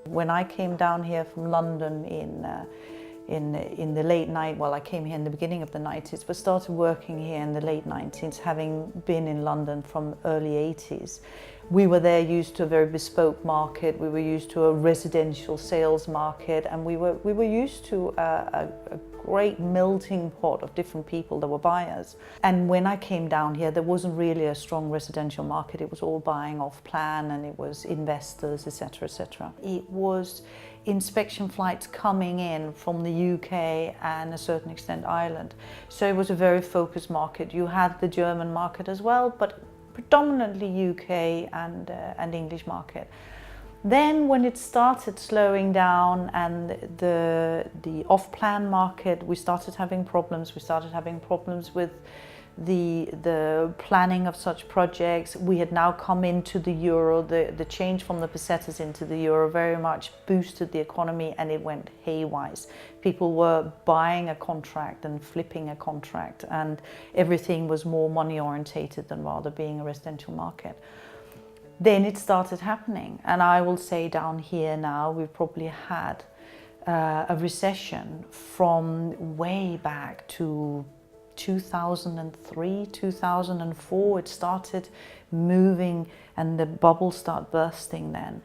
When I came down here from London in the late night, well, I came here in the beginning of the 90s, but started working here in the late 90s, having been in London from early 80s. We were there used to a very bespoke market, we were used to a residential sales market, and we were used to a great melting pot of different people that were buyers. And when I came down here, there wasn't really a strong residential market. It was all buying off plan, and it was investors, etc., etc. It was inspection flights coming in from the UK and a certain extent Ireland. So it was a very focused market. You had the German market as well, but predominantly UK and English market. Then when it started slowing down and the off-plan market, we started having problems. We started having problems with the planning of such projects. We had now come into the euro. The change from the pesetas into the euro very much boosted the economy, and it went haywire. People were buying a contract and flipping a contract, and everything was more money orientated than rather being a residential market. Then it started happening, and I will say down here now we've probably had a recession from way back to 2003, 2004. It started moving and the bubbles start bursting then.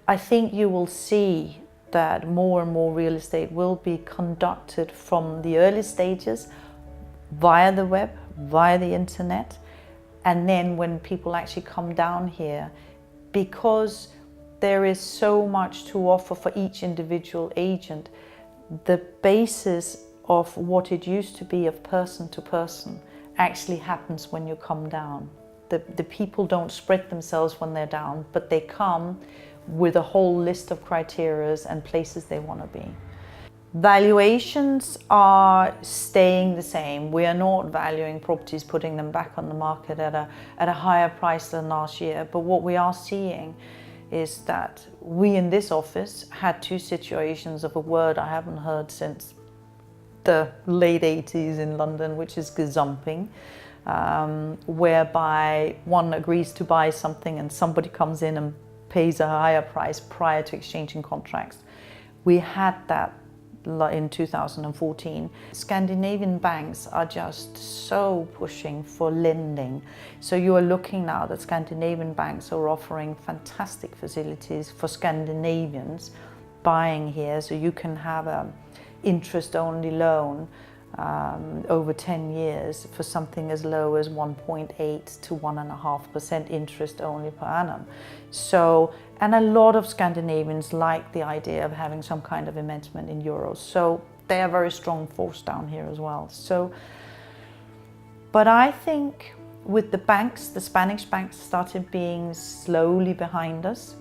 I think you will see that more and more real estate will be conducted from the early stages via the web, via the internet. And then when people actually come down here, because there is so much to offer for each individual agent, the basis of what it used to be of person to person actually happens when you come down. The people don't spread themselves when they're down, but they come with a whole list of criteria and places they want to be. Valuations are staying the same. We are not valuing properties, putting them back on the market at a higher price than last year. But what we are seeing is that we in this office had two situations of a word I haven't heard since the late 80s in London, which is gazumping, whereby one agrees to buy something and somebody comes in and pays a higher price prior to exchanging contracts. We had that in 2014. Scandinavian banks are just so pushing for lending. So you are looking now that Scandinavian banks are offering fantastic facilities for Scandinavians buying here. So you can have an interest-only loan over 10 years for something as low as 1.8 to 1.5% interest only per annum. So, and a lot of Scandinavians like the idea of having some kind of investment in euros. So they are a very strong force down here as well. So, but I think with the banks, the Spanish banks started being slowly behind us,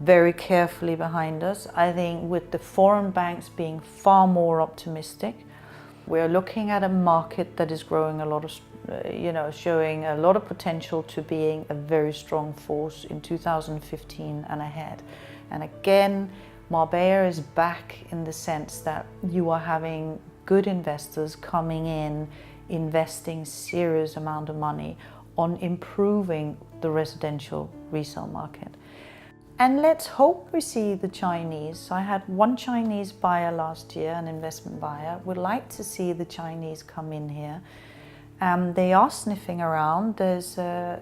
very carefully behind us. I think with the foreign banks being far more optimistic, we're looking at a market that is growing a lot of, showing a lot of potential to being a very strong force in 2015 and ahead. And again, Marbella is back in the sense that you are having good investors coming in, investing serious amount of money on improving the residential resale market. And let's hope we see the Chinese. I had one Chinese buyer last year, an investment buyer. We'd like to see the Chinese come in here. They are sniffing around. There's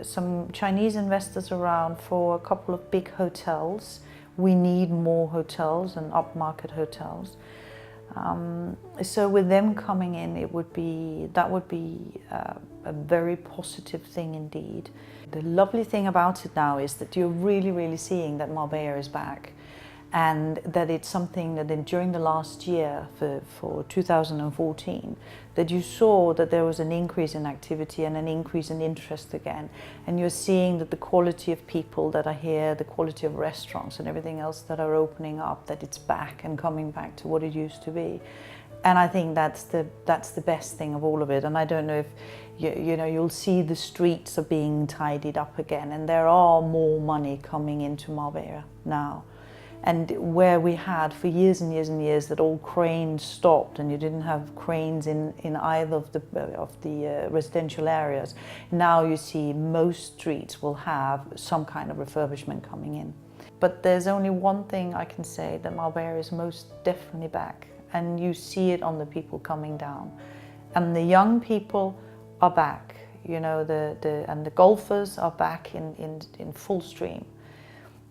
some Chinese investors around for a couple of big hotels. We need more hotels and upmarket hotels. So with them coming in, that would be a very positive thing indeed. The lovely thing about it now is that you're really seeing that Marbella is back, and that it's something that during the last year for 2014, that you saw that there was an increase in activity and an increase in interest again, and you're seeing that the quality of people that are here, the quality of restaurants and everything else that are opening up, that it's back and coming back to what it used to be. And I think that's the best thing of all of it. And I don't know if you'll see the streets are being tidied up again, and there are more money coming into Marbella now. And where we had for years and years and years that all cranes stopped and you didn't have cranes in either of the residential areas, now you see most streets will have some kind of refurbishment coming in. But there's only one thing I can say, that Marbella is most definitely back, and you see it on the people coming down. And the young people are back, you know, and the golfers are back in full stream.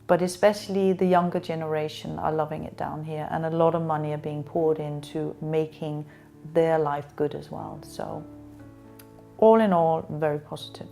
But especially the younger generation are loving it down here, and a lot of money are being poured into making their life good as well. So all in all, very positive.